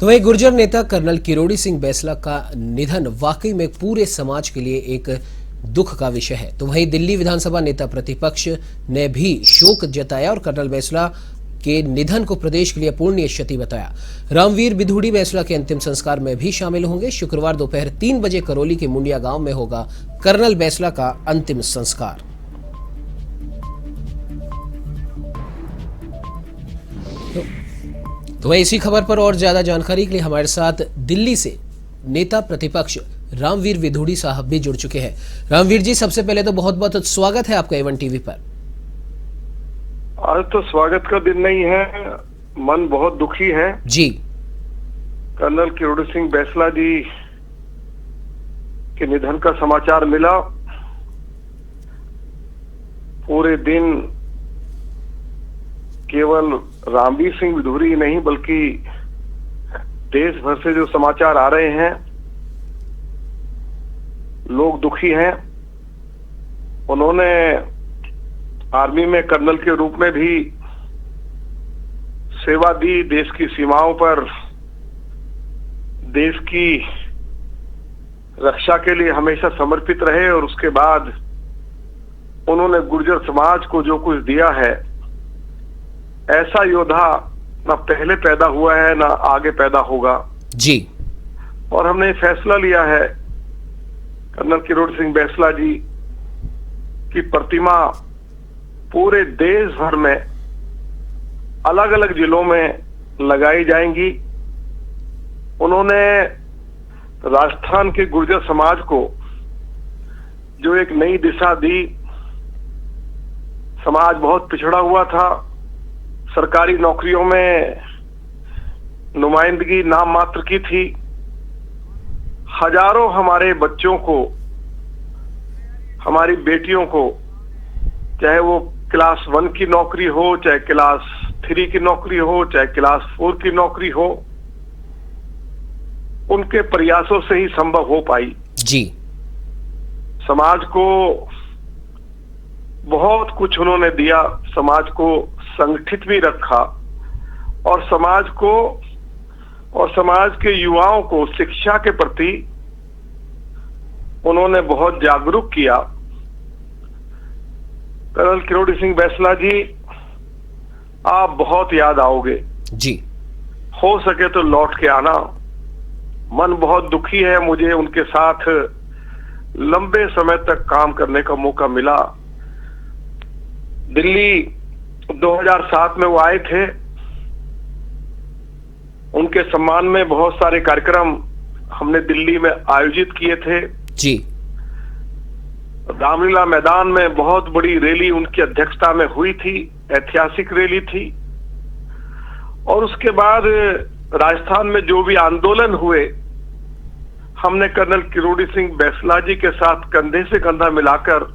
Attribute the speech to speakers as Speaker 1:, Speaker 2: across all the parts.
Speaker 1: तो वही गुर्जर नेता कर्नल किरोड़ी सिंह बैंसला का निधन वाकई में पूरे समाज के लिए एक दुख का विषय है। तो वहीं दिल्ली विधानसभा नेता प्रतिपक्ष ने भी शोक जताया और कर्नल बैंसला के निधन को प्रदेश के लिए अपूरणीय क्षति बताया। रामवीर बिधूड़ी बैंसला के अंतिम संस्कार में भी शामिल होंगे। शुक्रवार दोपहर 3 बजे करौली के मुंडिया गांव में होगा कर्नल बैंसला का अंतिम संस्कार। तो वह इसी खबर पर और ज्यादा जानकारी के लिए हमारे साथ दिल्ली से नेता प्रतिपक्ष रामवीर बिधूड़ी साहब भी जुड़ चुके हैं। रामवीर जी, सबसे पहले तो बहुत बहुत स्वागत है आपका A1 टीवी पर।
Speaker 2: आज तो स्वागत का दिन नहीं है, मन बहुत दुखी है
Speaker 1: जी।
Speaker 2: कर्नल किरोड़ी सिंह बैंसला जी के निधन का समाचार मिला। पूरे दिन केवल रामवीर सिंह बिधूड़ी ही नहीं बल्कि देश भर से जो समाचार आ रहे हैं, लोग दुखी हैं। उन्होंने आर्मी में कर्नल के रूप में भी सेवा दी, देश की सीमाओं पर देश की रक्षा के लिए हमेशा समर्पित रहे और उसके बाद उन्होंने गुर्जर समाज को जो कुछ दिया है, ऐसा योद्धा ना पहले पैदा हुआ है ना आगे पैदा होगा
Speaker 1: जी।
Speaker 2: और हमने फैसला लिया है कर्नल किरोड़ी सिंह बैंसला जी की प्रतिमा पूरे देश भर में अलग अलग जिलों में लगाई जाएंगी। उन्होंने राजस्थान के गुर्जर समाज को जो एक नई दिशा दी। समाज बहुत पिछड़ा हुआ था, सरकारी नौकरियों में नुमाइंदगी नाम मात्र की थी। हजारों हमारे बच्चों को, हमारी बेटियों को, चाहे वो क्लास 1 की नौकरी हो, चाहे क्लास 3 की नौकरी हो, चाहे क्लास 4 की नौकरी हो, उनके प्रयासों से ही संभव हो पाई
Speaker 1: जी।
Speaker 2: समाज को बहुत कुछ उन्होंने दिया, समाज को संगठित भी रखा और समाज को और समाज के युवाओं को शिक्षा के प्रति उन्होंने बहुत जागरूक किया। कर्नल किरोड़ी सिंह बैंसला जी, आप बहुत याद आओगे
Speaker 1: जी।
Speaker 2: हो सके तो लौट के आना। मन बहुत दुखी है, मुझे उनके साथ लंबे समय तक काम करने का मौका मिला। दिल्ली 2007 में वो आए थे, उनके सम्मान में बहुत सारे कार्यक्रम हमने दिल्ली में आयोजित किए थे
Speaker 1: जी।
Speaker 2: रामलीला मैदान में बहुत बड़ी रैली उनकी अध्यक्षता में हुई थी, ऐतिहासिक रैली थी। और उसके बाद राजस्थान में जो भी आंदोलन हुए, हमने कर्नल किरोड़ी सिंह बैंसला जी के साथ कंधे से कंधा मिलाकर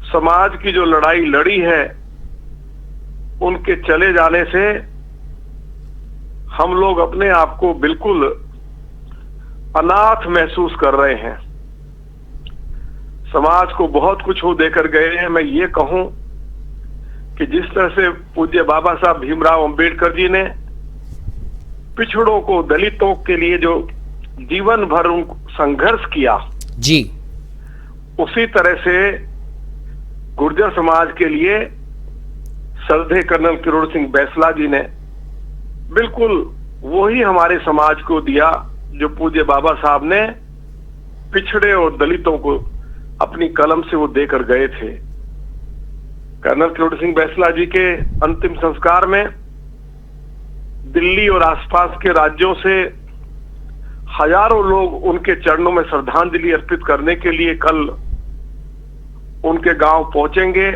Speaker 2: समाज की जो लड़ाई लड़ी है, उनके चले जाने से हम लोग अपने आप को बिल्कुल अनाथ महसूस कर रहे हैं। समाज को बहुत कुछ वो देकर गए हैं। मैं ये कहूं कि जिस तरह से पूज्य बाबा साहब भीमराव अंबेडकर जी ने पिछड़ों को, दलितों के लिए जो जीवन भर संघर्ष किया
Speaker 1: जी,
Speaker 2: उसी तरह से गुर्जर समाज के लिए श्रद्धेय कर्नल किरोड़ी सिंह बैंसला जी ने बिल्कुल वही हमारे समाज को दिया जो पूज्य बाबा साहब ने पिछड़े और दलितों को अपनी कलम से वो देकर गए थे। कर्नल किरोड़ी सिंह बैंसला जी के अंतिम संस्कार में दिल्ली और आसपास के राज्यों से हजारों लोग उनके चरणों में श्रद्धांजलि अर्पित करने के लिए कल उनके गांव पहुंचेंगे।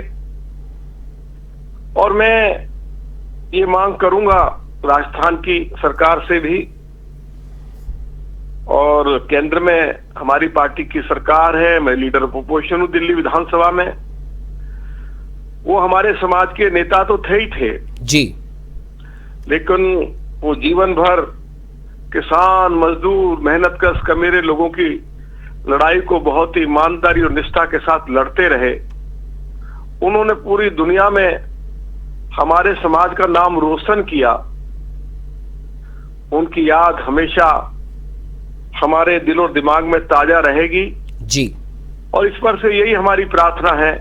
Speaker 2: और मैं ये मांग करूंगा राजस्थान की सरकार से भी, और केंद्र में हमारी पार्टी की सरकार है, मैं लीडर ऑफ अपोजिशन हूं दिल्ली विधानसभा में। वो हमारे समाज के नेता तो थे ही थे
Speaker 1: जी,
Speaker 2: लेकिन वो जीवन भर किसान, मजदूर, मेहनतकश कमेरे लोगों की लड़ाई को बहुत ही ईमानदारी और निष्ठा के साथ लड़ते रहे। उन्होंने पूरी दुनिया में हमारे समाज का नाम रोशन किया। उनकी याद हमेशा हमारे दिल और दिमाग में ताजा रहेगी।
Speaker 1: जी।
Speaker 2: और ईश्वर से यही हमारी प्रार्थना है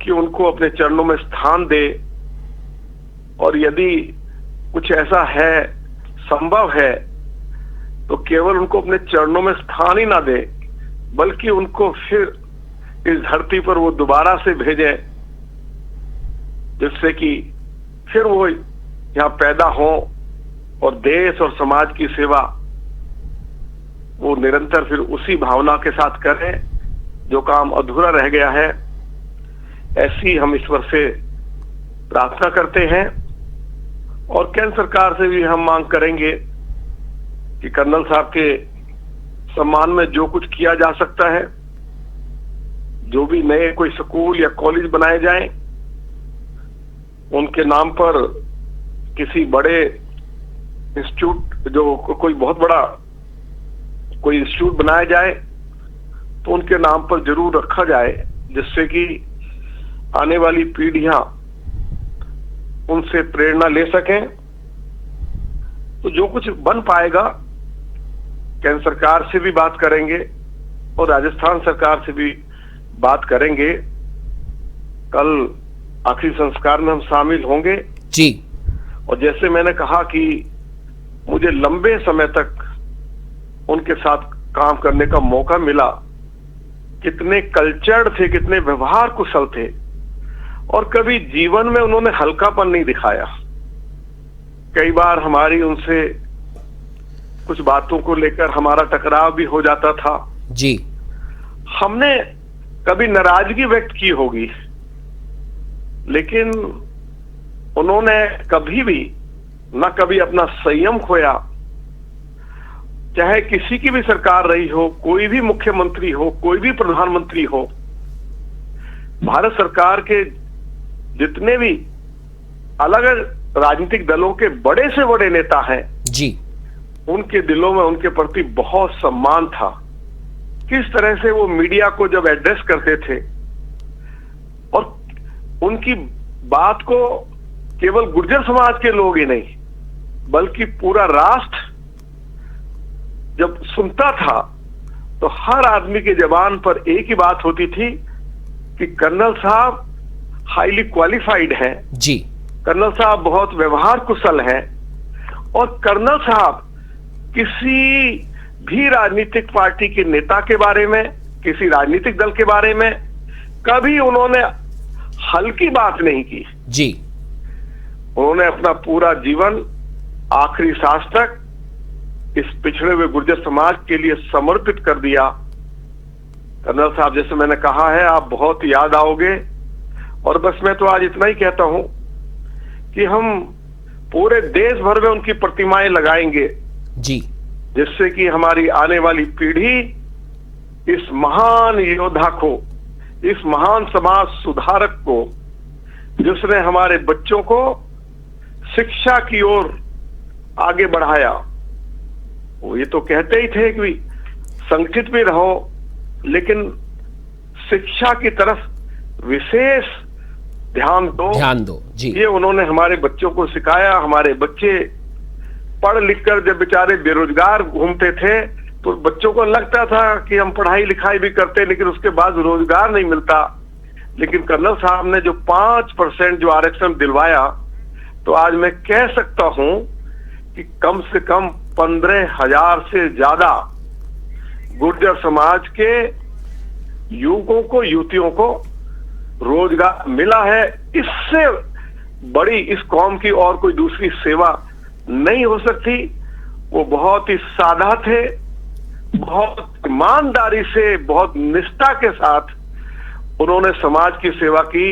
Speaker 2: कि उनको अपने चरणों में स्थान दे, और यदि कुछ ऐसा है, संभव है, तो केवल उनको अपने चरणों में स्थान ही ना दे, बल्कि उनको फिर इस धरती पर वो दोबारा से भेजे, जिससे कि फिर वो यहाँ पैदा हो और देश और समाज की सेवा वो निरंतर फिर उसी भावना के साथ करें जो काम अधूरा रह गया है। ऐसी हम ईश्वर से प्रार्थना करते हैं। और केंद्र सरकार से भी हम मांग करेंगे कि कर्नल साहब के सम्मान में जो कुछ किया जा सकता है, जो भी नए कोई स्कूल या कॉलेज बनाए जाएं, उनके नाम पर किसी बड़े इंस्टीट्यूट, जो कोई बहुत बड़ा कोई इंस्टीट्यूट बनाया जाए, तो उनके नाम पर जरूर रखा जाए, जिससे कि आने वाली पीढ़ियां उनसे प्रेरणा ले सकें। तो जो कुछ बन पाएगा, केंद्र सरकार से भी बात करेंगे और राजस्थान सरकार से भी बात करेंगे। कल आखिरी संस्कार में हम शामिल होंगे
Speaker 1: जी।
Speaker 2: और जैसे मैंने कहा कि मुझे लंबे समय तक उनके साथ काम करने का मौका मिला, कितने कल्चर्ड थे, कितने व्यवहार कुशल थे, और कभी जीवन में उन्होंने हल्कापन नहीं दिखाया। कई बार हमारी उनसे कुछ बातों को लेकर हमारा टकराव भी हो जाता था
Speaker 1: जी।
Speaker 2: हमने कभी नाराजगी व्यक्त की होगी, लेकिन उन्होंने कभी भी न कभी अपना संयम खोया। चाहे किसी की भी सरकार रही हो, कोई भी मुख्यमंत्री हो, कोई भी प्रधानमंत्री हो, भारत सरकार के जितने भी अलग अलग राजनीतिक दलों के बड़े से बड़े नेता हैं
Speaker 1: जी,
Speaker 2: उनके दिलों में उनके प्रति बहुत सम्मान था। किस तरह से वो मीडिया को जब एड्रेस करते थे, और उनकी बात को केवल गुर्जर समाज के लोग ही नहीं, बल्कि पूरा राष्ट्र जब सुनता था, तो हर आदमी के जबान पर एक ही बात होती थी कि कर्नल साहब हाईली क्वालिफाइड हैं
Speaker 1: जी।
Speaker 2: कर्नल साहब बहुत व्यवहार कुशल हैं, और कर्नल साहब किसी भी राजनीतिक पार्टी के नेता के बारे में, किसी राजनीतिक दल के बारे में कभी उन्होंने हल्की बात नहीं की
Speaker 1: जी।
Speaker 2: उन्होंने अपना पूरा जीवन आखिरी सांस तक इस पिछड़े हुए गुर्जर समाज के लिए समर्पित कर दिया। कर्नल साहब, जैसे मैंने कहा है, आप बहुत याद आओगे। और बस मैं तो आज इतना ही कहता हूं कि हम पूरे देश भर में उनकी प्रतिमाएं लगाएंगे
Speaker 1: जी,
Speaker 2: जिससे कि हमारी आने वाली पीढ़ी इस महान योद्धा को, इस महान समाज सुधारक को, जिसने हमारे बच्चों को शिक्षा की ओर आगे बढ़ाया, वो ये तो कहते ही थे कि संगठित भी रहो, लेकिन शिक्षा की तरफ विशेष ध्यान दो
Speaker 1: जी।
Speaker 2: ये उन्होंने हमारे बच्चों को सिखाया। हमारे बच्चे पढ़ लिखकर जब बेचारे बेरोजगार घूमते थे, तो बच्चों को लगता था कि हम पढ़ाई लिखाई भी करते, लेकिन उसके बाद रोजगार नहीं मिलता। लेकिन कर्नल साहब ने जो 5% जो आरक्षण दिलवाया, तो आज मैं कह सकता हूं कि कम से कम 15,000 से ज्यादा गुर्जर समाज के युवकों को, युवतियों को रोजगार मिला है। इससे बड़ी इस कौम की और कोई दूसरी सेवा नहीं हो सकती। वो बहुत ही सादा थे, बहुत ईमानदारी से, बहुत निष्ठा के साथ उन्होंने समाज की सेवा की।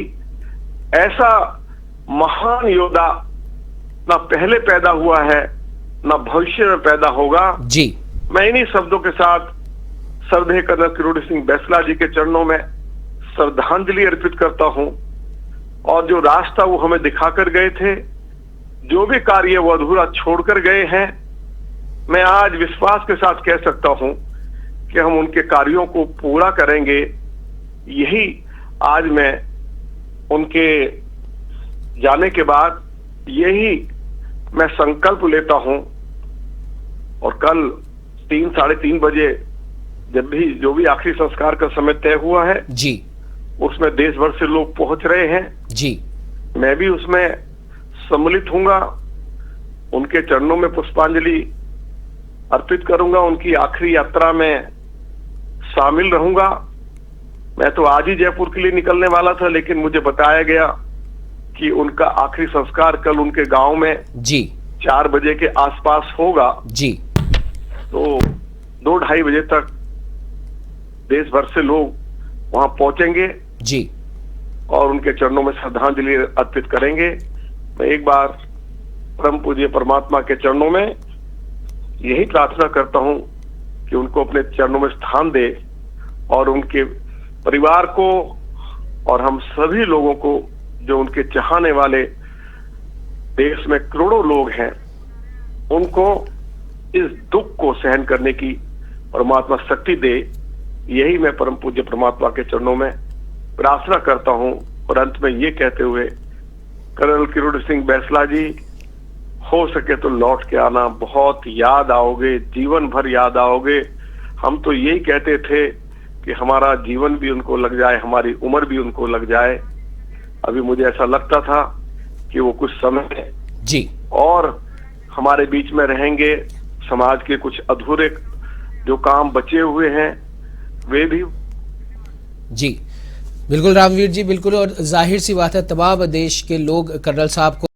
Speaker 2: ऐसा महान योद्धा ना पहले पैदा हुआ है, ना भविष्य में पैदा होगा
Speaker 1: जी।
Speaker 2: मैं इन्हीं शब्दों के साथ श्रद्धेय कर्नल किरोड़ी सिंह बैसला जी के चरणों में श्रद्धांजलि अर्पित करता हूं। और जो रास्ता वो हमें दिखाकर गए थे, जो भी कार्य वो अधूरा छोड़कर गए हैं, मैं आज विश्वास के साथ कह सकता हूं कि हम उनके कार्यों को पूरा करेंगे। यही आज मैं उनके जाने के बाद यही मैं संकल्प लेता हूं और कल 3-3:30 बजे जब भी जो भी आखिरी संस्कार का समय तय हुआ है
Speaker 1: जी
Speaker 2: उसमें देश भर से लोग पहुंच रहे हैं।
Speaker 1: जी
Speaker 2: मैं भी उसमें सम्मिलित हूंगा, उनके चरणों में पुष्पांजलि अर्पित करूंगा, उनकी आखिरी यात्रा में शामिल रहूंगा। मैं तो आज ही जयपुर के लिए निकलने वाला था, लेकिन मुझे बताया गया कि उनका आखिरी संस्कार कल उनके गांव में
Speaker 1: जी
Speaker 2: 4 बजे के आसपास होगा।
Speaker 1: जी
Speaker 2: तो 2-2:30 बजे तक देश भर से लोग वहां पहुंचेंगे
Speaker 1: जी
Speaker 2: और उनके चरणों में श्रद्धांजलि अर्पित करेंगे। मैं एक बार परम पूज्य परमात्मा के चरणों में यही प्रार्थना करता हूं कि उनको अपने चरणों में स्थान दे और उनके परिवार को और हम सभी लोगों को जो उनके चाहने वाले देश में करोड़ों लोग हैं उनको इस दुख को सहन करने की परमात्मा शक्ति दे। यही मैं परम पूज्य परमात्मा के चरणों में प्रार्थना करता हूं और अंत में ये कहते हुए, कर्नल किरोड़ी सिंह बैसला जी, हो सके तो लौट के आना, बहुत याद आओगे, जीवन भर याद आओगे। हम तो यही कहते थे कि हमारा जीवन भी उनको लग जाए, हमारी उम्र भी उनको लग जाए। अभी मुझे ऐसा लगता था कि वो कुछ समय
Speaker 1: जी
Speaker 2: और हमारे बीच में रहेंगे, समाज के कुछ अधूरे जो काम बचे हुए हैं वे भी।
Speaker 1: जी बिल्कुल रामवीर जी, बिल्कुल। और जाहिर सी बात है तमाम देश के लोग कर्नल साहब को